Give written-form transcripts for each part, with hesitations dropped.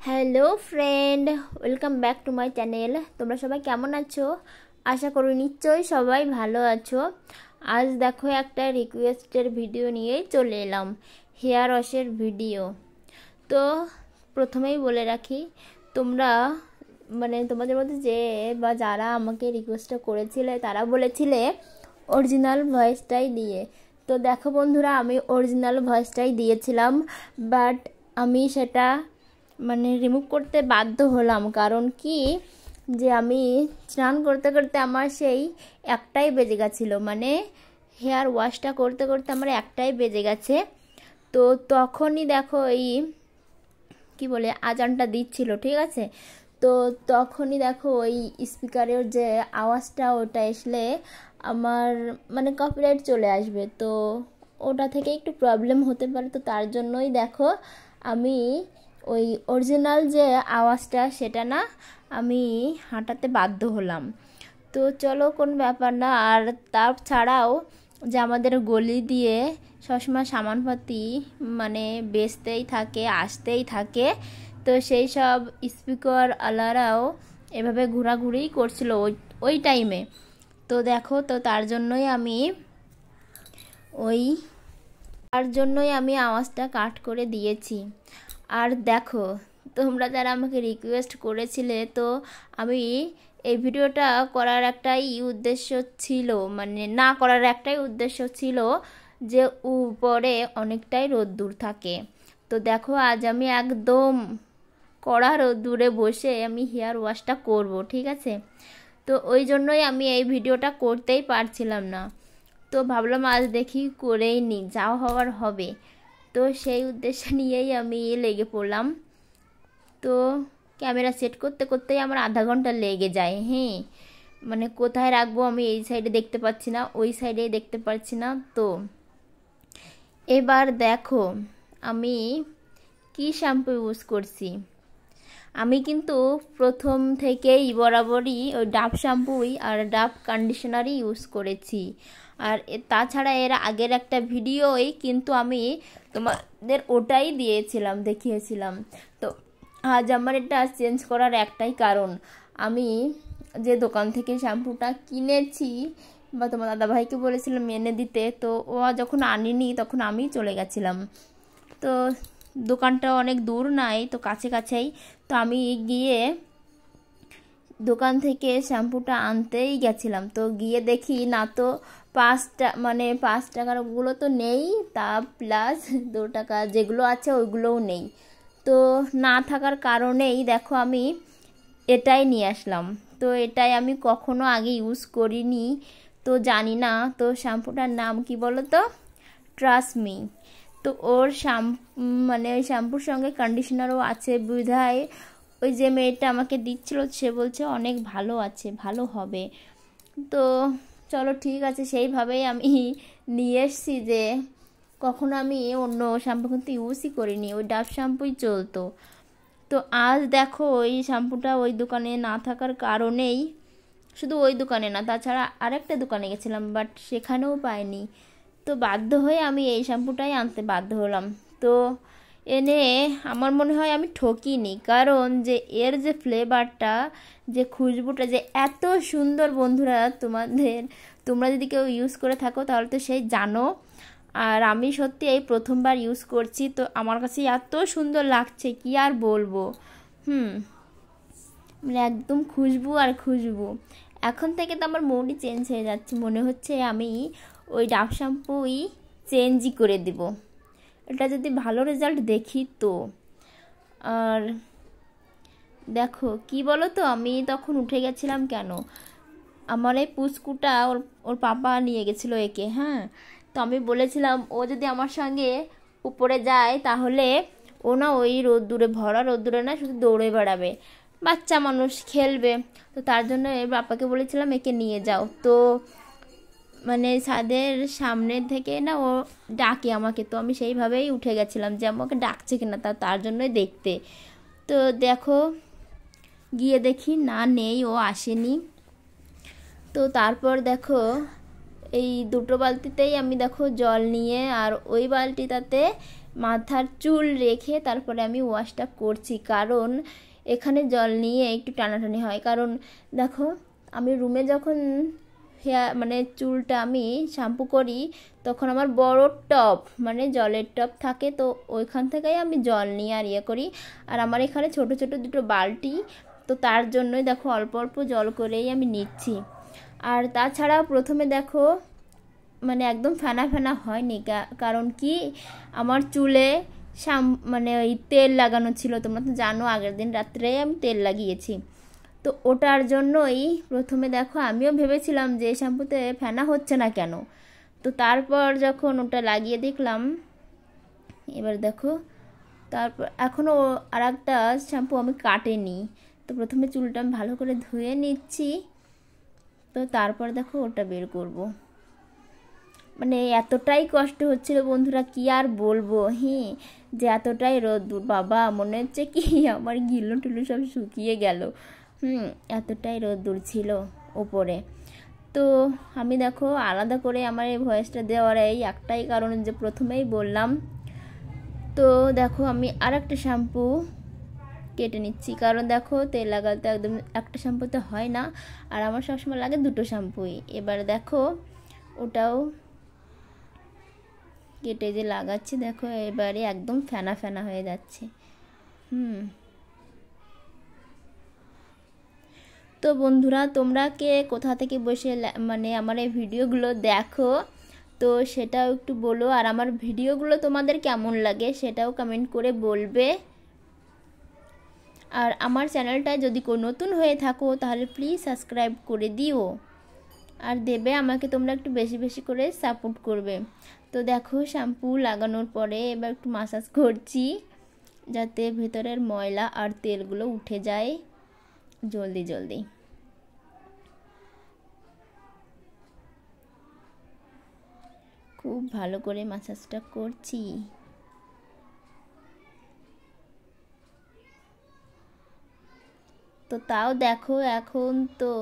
Hello friend, welcome back to my channel. তোমরা সবাই কেমন আছো? আশা করি নিশ্চয়ই সবাই ভালো আছো। আজ দেখো একটা রিকোয়েস্টের ভিডিও নিয়েই চলে এলাম, হেয়ার ওয়াশের ভিডিও। তো প্রথমেই বলে রাখি, তোমরা তোমাদের মধ্যে যে বা যারা আমাকে রিকোয়েস্টটা করেছিলে তারা বলেছিলে অরিজিনাল ভয়েসটাই দিয়ে। তো দেখো বন্ধুরা, আমি অরিজিনাল ভয়েসটাই দিয়েছিলাম, বাট আমি সেটা রিমুভ করতে বাধ্য হলাম। কারণ কি, যে আমি স্নান করতে করতে আমার সেই একটাই বেজে গেছিলো, হেয়ার ওয়াশটা করতে করতে আমার একটাই বেজে গেছে। তো তখনই দেখো এই কি বলে আজানটা দিচ্ছিল, ঠিক আছে। তো তখনই দেখো ওই স্পিকারের যে আওয়াজটা, ওটা আসলে আমার কপিরাইট চলে আসবে। তো ওটা থেকে একটু প্রবলেম হতে পারে। তো তার জন্যই দেখো আমি ওই অরিজিনাল যে আওয়াজটা সেটা না, আমি হাঁটাতে বাধ্য হলাম। তো চলো, কোন ব্যাপার না। আর তাছাড়াও যে আমাদের গলি দিয়ে সবসময় সামানপাতি বেচতেই থাকে, আসতেই থাকে। তো সেই সব স্পিকার আলারাও এভাবে ঘোরাঘুরি করছিল ওই টাইমে। তো দেখো, তো তার জন্যই আমি আওয়াজটা কাট করে দিয়েছি। আর দেখো, তোমরা যারা আমাকে রিকোয়েস্ট করেছিলে, তো আমি এই ভিডিওটা করার একটাই উদ্দেশ্য ছিল, না করার একটাই উদ্দেশ্য ছিল যে উপরে অনেকটাই রোদ্দুর থাকে। তো দেখো, আজ আমি একদম কড়া রোদ্দুরে বসে আমি হেয়ার ওয়াশটা করব, ঠিক আছে। তো ওই জন্যই আমি এই ভিডিওটা করতেই পারছিলাম না। তো ভাবলাম আজ দেখি করেই নিই, যা হওয়ার হবে। তো সেই উদ্দেশ্য নিয়েই আমি লেগে পড়লাম। তো ক্যামেরা সেট করতে করতেই আমার আধা ঘন্টা লেগে যায়। হ্যাঁ, কোথায় রাখবো আমি এই সাইডে দেখতে পাচ্ছি না, ওই সাইডে দেখতে পাচ্ছি না। তো এবার দেখো আমি কি শ্যাম্পু ইউজ করছি। আমি কিন্তু প্রথম থেকেই বরাবরই ওই ডাভ শ্যাম্পুই আর ডাভ কন্ডিশনারই ইউজ করেছি। আর তাছাড়া এর আগের একটা ভিডিওই কিন্তু আমি তোমাদের ওটাই দেখিয়েছিলাম। তো আজ আমার এটা চেঞ্জ করার একটাই কারণ, আমি যে দোকান থেকে শ্যাম্পুটা কিনেছি বা তোমার দাদাভাইকে বলেছিলাম এনে দিতে, তো ও যখন আনিনি তখন আমি চলে গেছিলাম। তো দোকানটা অনেক দূর নাই, তো কাছে কাছেই। তো আমি গিয়ে দোকান থেকে শ্যাম্পুটা আনতেই গেছিলাম। তো গিয়ে দেখি না, তো 5 টাকারগুলো তো নেই, তা প্লাস 2 টাকা যেগুলো আছে ওইগুলোও নেই। তো না থাকার কারণেই দেখো আমি এটাই নিয়ে আসলাম। তো এটাই আমি কখনো আগে ইউজ করিনি, তো জানি না। তো শ্যাম্পুটার নাম কি বলো তো? Trust me. তো ওর ওই শ্যাম্পুর সঙ্গে কন্ডিশনারও আছে বিধায় ওই যে মেয়েটা আমাকে দিচ্ছিল সে বলছে অনেক ভালো আছে, ভালো হবে। তো চলো ঠিক আছে, সেইভাবেই আমি নিয়ে এসছি। যে কখনো আমি অন্য শ্যাম্পু কিন্তু ইউজই করিনি, ওই ডাভ শ্যাম্পুই চলতো। তো আজ দেখো ওই শ্যাম্পুটা ওই দোকানে না থাকার কারণেই, শুধু ওই দোকানে না, তাছাড়া আরেকটা দোকানে গেছিলাম, বাট সেখানেও পাইনি। তো বাধ্য হয়ে আমি এই শ্যাম্পুটাই আনতে বাধ্য হলাম। তো এনে আমার মনে হয় আমি ঠকিনি, কারণ যে এর যে ফ্লেভারটা, যে খুশবুটা যে এত সুন্দর বন্ধুরা, তোমরা যদি কেউ ইউজ করে থাকো তাহলে তো সেই জানো। আর আমি সত্যি এই প্রথমবার ইউজ করছি, তো আমার কাছে এত সুন্দর লাগছে কি আর বলবো। একদম খুশবু আর খুশবু। এখন থেকে তো আমার মুডই চেঞ্জ হয়ে যাচ্ছে, মনে হচ্ছে আমি ওই ডাভ শ্যাম্পুই চেঞ্জই করে দেব, এটা যদি ভালো রেজাল্ট দেখি তো। আর দেখো কি বলো তো, আমি তখন উঠে গেছিলাম কেন, আমার এই পুচকুটা ওর পাপা নিয়ে গেছিলো একে। হ্যাঁ, তো আমি বলেছিলাম ও যদি আমার সঙ্গে উপরে যায় তাহলে ও না ওই ভরা রোদ্দুরে না শুধু দৌড়ে বেড়াবে, বাচ্চা মানুষ খেলবে। তো তার জন্য এর বাবাকে বলেছিলাম একে নিয়ে যাও। তো ছাদের সামনে থেকে না ও ডাকে আমাকে, তো আমি সেইভাবেই উঠে গেছিলাম যে আমাকে ডাকছে কিনা তার জন্যই দেখতে। তো দেখো গিয়ে দেখি না, নেই, ও আসেনি। তো তারপর দেখো এই দুটো বালতিতেই আমি দেখো জল নিয়ে, আর ওই বালতিটাতে মাথার চুল রেখে তারপরে আমি ওয়াশটা করছি, কারণ এখানে জল নিয়ে একটু টানাটানি হয়। কারণ দেখো আমি রুমে যখন হেয়ার মানে চুলটা আমি শ্যাম্পু করি তখন আমার বড় টব মানে জলের টব থাকে, তো ওইখান থেকেই আমি জল নিয়ে আর ইয়ে করি। আর আমার এখানে ছোট ছোট দুটো বালতি, তো তার জন্যই দেখো অল্প অল্প জল করেই আমি নিচ্ছি। আর তাছাড়া প্রথমে দেখো মানে একদম ফেনা ফেনা হয়নি, কারণ কি আমার চুলে মানে ওই তেল লাগানো ছিল, তোমরা তো জানো আগের দিন রাত্রে আমি তেল লাগিয়েছি, তো ওটার জন্যই প্রথমে দেখো আমিও ভেবেছিলাম যে শ্যাম্পুতে ফেনা হচ্ছে না কেন। তো তারপর যখন ওটা লাগিয়ে দেখলাম, এবার দেখো তারপর এখনও আর একটা শ্যাম্পু আমি কাটিনি, তো প্রথমে চুলটা আমি ভালো করে ধুয়ে নিচ্ছি, তো তারপর দেখো ওটা বের করব। মানে এতটাই কষ্ট হচ্ছিল বন্ধুরা, কি আর বলবো, যে এতটাই রোদ্দুর, বাবা মনে হচ্ছে কি আমার গিলো টিলো সব শুকিয়ে গেল। এতটাই রোদ্দুর ছিল ওপরে। তো আমি দেখো আলাদা করে আমার এই ভয়েসটা দেওয়ার এই একটাই কারণ যে প্রথমেই বললাম। তো দেখো আমি আর একটা শ্যাম্পু কেটে নিচ্ছি, কারণ দেখো তেল লাগাতে একদম একটা শ্যাম্পুতে হয় না, আর আমার সবসময় লাগে দুটো শ্যাম্পুই। এবার দেখো ওটাও কেটে যে লাগাচ্ছি, দেখো এবারে একদম ফেনা ফেনা হয়ে যাচ্ছে। তো বন্ধুরা তোমরা কে কোথা থেকে বসে মানে আমার এই ভিডিওগুলো দেখো, তো সেটাও একটু বলো। আর আমার ভিডিওগুলো তোমাদের কেমন লাগে সেটাও কমেন্ট করে বলবে। আর আমার চ্যানেলটায় যদি নতুন হয়ে থাকো তাহলে প্লিজ সাবস্ক্রাইব করে দিও, আর দেবে আমাকে তোমরা একটু বেশি বেশি করে সাপোর্ট করবে। তো দেখো শ্যাম্পু লাগানোর পরে এবার একটু মাসাজ করছি, যাতে ভেতরের ময়লা আর তেলগুলো উঠে যায় জলদি জলদি। খুব ভালো করে মাসাজটা করছি। তো তাও দেখো এখন তো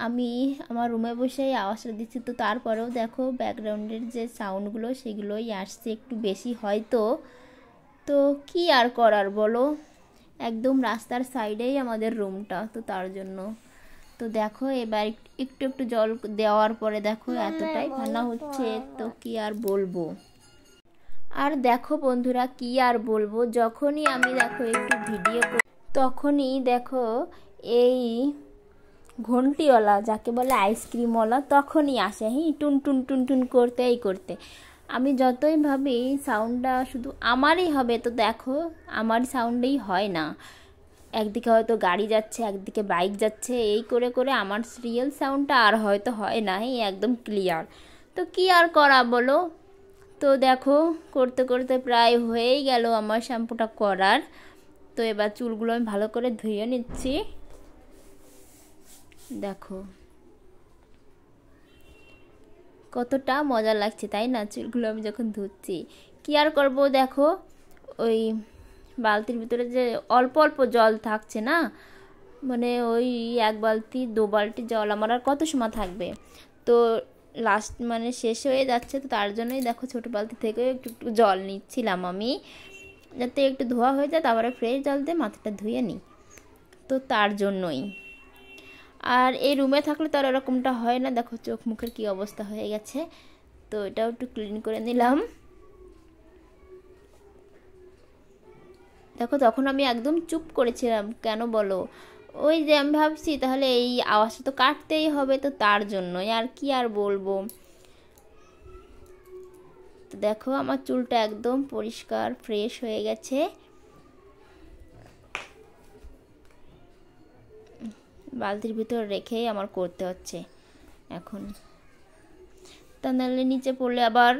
আমি আমার রুমে বসেই আওয়াজটা দিচ্ছি, তো তারপরেও দেখো ব্যাকগ্রাউন্ডের যে সাউন্ডগুলো সেগুলোই আসছে একটু বেশি হয়তো। তো কি আর করার বলো, একদম রাস্তার সাইডেই আমাদের রুমটা, তো তার জন্য। তো দেখো এবার একটু একটু জল দেওয়ার পরে দেখো এতটাই ঠান্ডা হচ্ছে, তো কি আর বলবো। আর দেখো বন্ধুরা কি আর বলবো, যখনই আমি দেখো একটু ভিডিও তখনই দেখো এই ঘন্টিওয়ালা যাকে বলে আইসক্রিমওয়ালা তখনই আসে, টুন টুন টুন টুন করতেই করতে। আমি যতই ভাবি সাউন্ডটা শুধু আমারই হবে, তো দেখো আমার সাউন্ডেই হয় না। একদিকে হয়তো গাড়ি যাচ্ছে, একদিকে বাইক যাচ্ছে, এই করে করে আমার রিয়েল সাউন্ডটা আর হয়তো হয় না একদম ক্লিয়ার। তো কি আর করা বলো। তো দেখো করতে করতে প্রায় হয়েই গেল আমার শ্যাম্পুটা করার। তো এবার চুলগুলো আমি ভালো করে ধুয়ে নিচ্ছি। দেখো কতটা মজা লাগছে তাই না চুলগুলো আমি যখন ধুচ্ছি। কি আর করবো, দেখো ওই বালতির ভিতরে যে অল্প অল্প জল থাকছে না, মানে ওই এক বালতি দু বালতি জল আমার আর কত সময় থাকবে, তো লাস্ট মানে শেষ হয়ে যাচ্ছে। তো তার জন্যই দেখো ছোটো বালতি থেকে একটু একটু জল নিচ্ছিলাম আমি, যাতে একটু ধোয়া হয়ে যায়, তারপরে ফ্রেশ জল দিয়ে মাথাটা ধুয়ে নিই, তো তার জন্যই। আর এই রুমে থাকলে তো আর এরকমটা হয় না, দেখো চোখ মুখের কী অবস্থা হয়ে গেছে। তো এটাও একটু ক্লিন করে নিলাম। দেখো তখন আমি একদম চুপ করেছিলাম, কেন বলো, ওই যে আমি ভাবছি তাহলে এই আওয়াজটা তো কাটতেই হবে, তো তার জন্যই, আর কি আর বলবো। তো দেখো আমার চুলটা একদম পরিষ্কার ফ্রেশ হয়ে গেছে। বালতির ভিতর রেখেই আমার করতে হচ্ছে এখন, তা নাহলে নিচে পড়লে আবার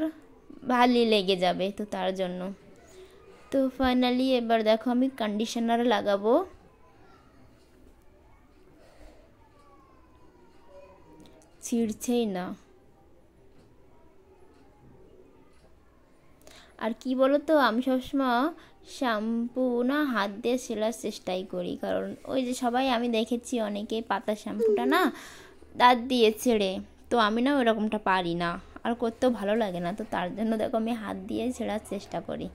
ভালি লেগে যাবে, তো তার জন্য। তো ফাইনালি এবার দেখো আমি কন্ডিশনার লাগাবো। ছিঁড়ছেই না। আর কি বলো তো, আমি সবসময় শ্যাম্পু না হাত দিয়ে সেলার চেষ্টাই করি, কারণ ওই যে সবাই আমি দেখেছি অনেকে পাতা শ্যাম্পুটা না দাঁত দিয়ে ছেড়ে, তো আমি না ওরকমটা পারি না, আর করতেও ভালো লাগে না, তো তার জন্য দেখো আমি হাত দিয়ে ছেঁড়ার চেষ্টা করি।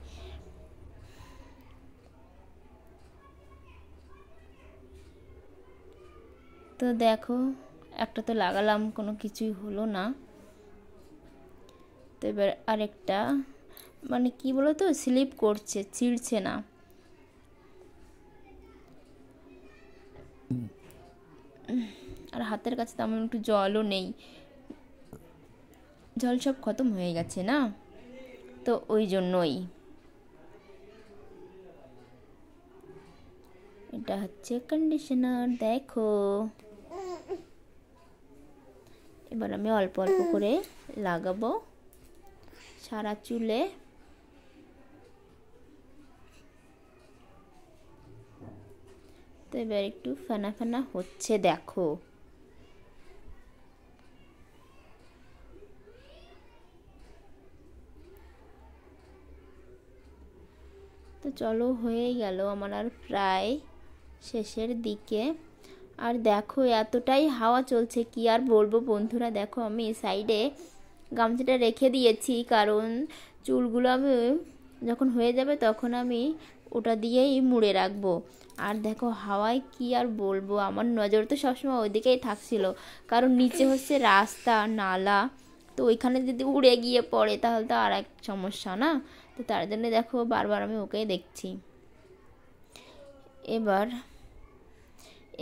তো দেখো একটা তো লাগালাম, কোনো কিছুই হলো না। তো এবার আরেকটা, মানে কি বলো তো, স্লিপ করছে, ছিঁড়ছে না। আর হাতের কাছে তেমন একটু জলও নেই, জল সব খতম হয়ে গেছে না, তো ওই জন্যই। এটা হচ্ছে কন্ডিশনার, দেখো। এবার আমি অল্প অল্প করে লাগাবো সারা চুলে। তো এবার একটু ফেনা ফেনা হচ্ছে, দেখো। তো চলো, হয়ে গেল আমার আর প্রায় শেষের দিকে। আর দেখো এতটাই হাওয়া চলছে, কি আর বলবো বন্ধুরা। দেখো আমি সাইডে গামছাটা রেখে দিয়েছি, কারণ চুলগুলো আমি যখন হয়ে যাবে তখন আমি ওটা দিয়েই মুড়ে রাখবো। আর দেখো হাওয়ায় কি আর বলবো, আমার নজর তো সবসময় ওইদিকেই থাকছিল, কারণ নিচে হচ্ছে রাস্তা, নালা, তো ওইখানে যদি উড়ে গিয়ে পড়ে তাহলে তো আর এক সমস্যা না। তো তার জন্য দেখো বারবার আমি ওকেই দেখছি।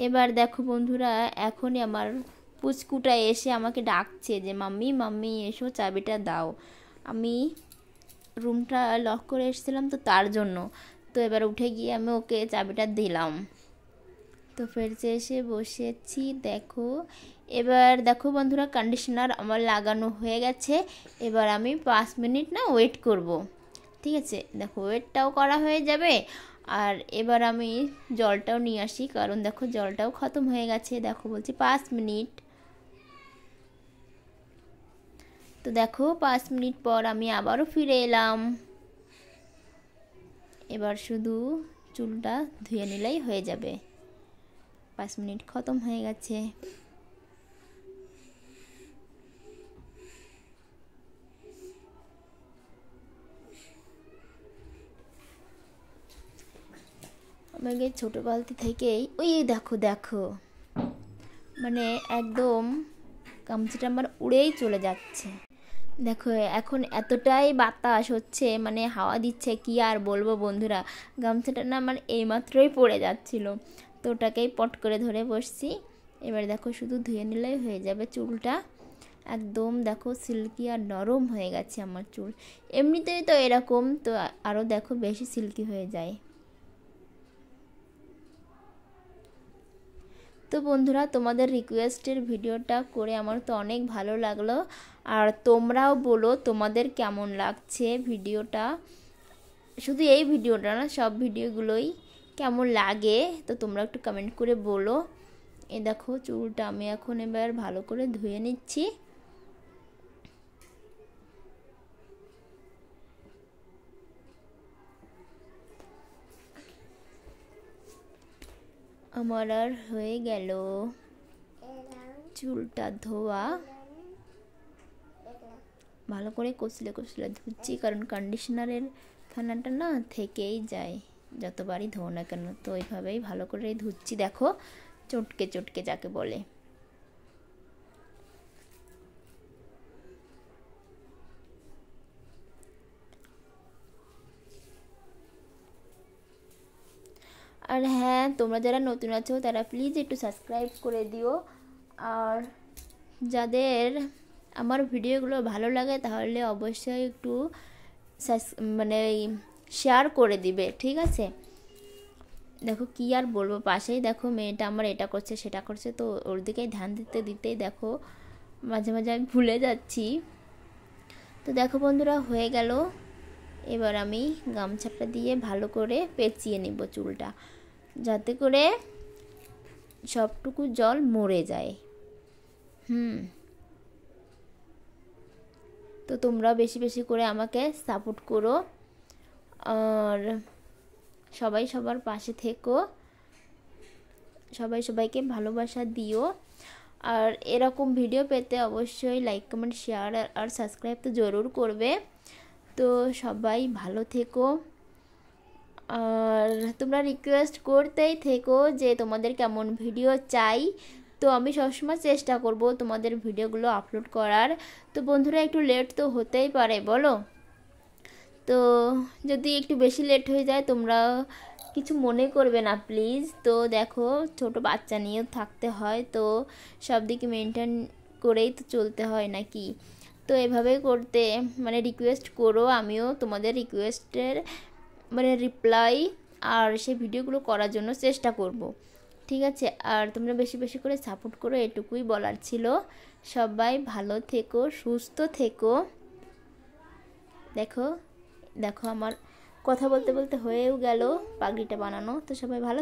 এবার দেখো বন্ধুরা, এখনই আমার পুচকুটা এসে আমাকে ডাকছে যে মাম্মি মাম্মি এসো, চাবিটা দাও। আমি রুমটা লক করে এসেছিলাম তো তার জন্য। তো এবার উঠে গিয়ে আমি ওকে চাবিটা দিলাম। তো ফেরছে এসে বসেছি, দেখো। এবার দেখো বন্ধুরা, কন্ডিশনার আমার লাগানো হয়ে গেছে। এবার আমি 5 মিনিট না ওয়েট করব, ঠিক আছে। দেখো ওয়েটটাও করা হয়ে যাবে। আর এবার আমি জলটাও নিয়ে আসি, কারণ দেখো জলটাও খতম হয়ে গেছে। দেখো বলছি 5 মিনিট। তো দেখো 5 মিনিট পর আমি আবারও ফিরে এলাম। এবার শুধু চুলটা ধুয়ে নিলেই হয়ে যাবে। 5 মিনিট খতম হয়ে গেছে। আমাকে ছোটো বালতি থেকেই ওই দেখো দেখো, মানে একদম গামছাটা আমার উড়েই চলে যাচ্ছে। দেখো এখন এতটাই বাতাস হচ্ছে, মানে হাওয়া দিচ্ছে, কি আর বলবো বন্ধুরা। গামছাটা না আমার এইমাত্রই পড়ে যাচ্ছিল, তো ওটাকেই পট করে ধরে বসছি। এবার দেখো শুধু ধুয়ে নিলেই হয়ে যাবে চুলটা। একদম দেখো সিল্কি আর নরম হয়ে গেছে আমার চুল। এমনিতেই তো এরকম, তো আরও দেখো বেশি সিল্কি হয়ে যায়। তো বন্ধুরা, তোমাদের রিকোয়েস্টের ভিডিওটা করে আমার তো অনেক ভালো লাগলো। আর তোমরাও বলো তোমাদের কেমন লাগছে ভিডিওটা। শুধু এই ভিডিওটা না, সব ভিডিওগুলোই কেমন লাগে তো তোমরা একটু কমেন্ট করে বলো। এই দেখো চুলটা আমি এখন এবার ভালো করে ধুয়ে নিচ্ছি। আমার আর হয়ে গেল চুলটা ধোয়া। ভালো করে কচলে কচলে ধুচ্ছি, কারণ কন্ডিশনারের ফেনাটা না থেকেই যায় যতবারই ধো না কেন। তো ওইভাবেই ভালো করে ধুচ্ছি, দেখো চটকে চটকে যাকে বলে। আর হ্যাঁ, তোমরা যারা নতুন আছো তারা প্লিজ একটু সাবস্ক্রাইব করে দিও। আর যাদের আমার ভিডিওগুলো ভালো লাগে তাহলে অবশ্যই একটু মানে শেয়ার করে দিবে, ঠিক আছে। দেখো কি আর বলবো, পাশেই দেখো মেয়েটা আমার এটা করছে সেটা করছে, তো ওর দিকেই ধ্যান দিতেই দেখো মাঝে মাঝে আমি ভুলে যাচ্ছি। তো দেখো বন্ধুরা, হয়ে গেল। এবার আমি গামছাটা দিয়ে ভালো করে পেঁচিয়ে নেব চুলটা, যাতে করে সবটুকু জল মরে যায়। তো তোমরা বেশি বেশি করে আমাকে সাপোর্ট করো, আর সবাই সবার পাশে থেকো, সবাই সবাইকে ভালোবাসা দিও। আর এরকম ভিডিও পেতে অবশ্যই লাইক কমেন্ট শেয়ার আর সাবস্ক্রাইব তো জরুর করবে। তো সবাই ভালো থেকো, আর তোমরা রিকোয়েস্ট করতেই থেকো যে তোমাদের কেমন ভিডিও চাই। তো আমি সবসময় চেষ্টা করব তোমাদের ভিডিওগুলো আপলোড করার। তো বন্ধুরা একটু লেট তো হতেই পারে বলো, তো যদি একটু বেশি লেট হয়ে যায় তোমরা কিছু মনে করবে না প্লিজ। তো দেখো ছোট বাচ্চা নিয়েও থাকতে হয়, তো সব দিকে মেনটেন করেই তো চলতে হয় নাকি। তো এভাবে করতে মানে রিকোয়েস্ট করো, আমিও তোমাদের রিকোয়েস্টের মানে রিপ্লাই আর সেই ভিডিওগুলো করার জন্য চেষ্টা করব, ঠিক আছে। আর তোমরা বেশি বেশি করে সাপোর্ট করো, এটুকুই বলার ছিল। সবাই ভালো থেকো, সুস্থ থেকো। দেখো দেখো আমার কথা বলতে বলতে হয়েও গেল পাগড়িটা বানানো। তো সবাই ভালো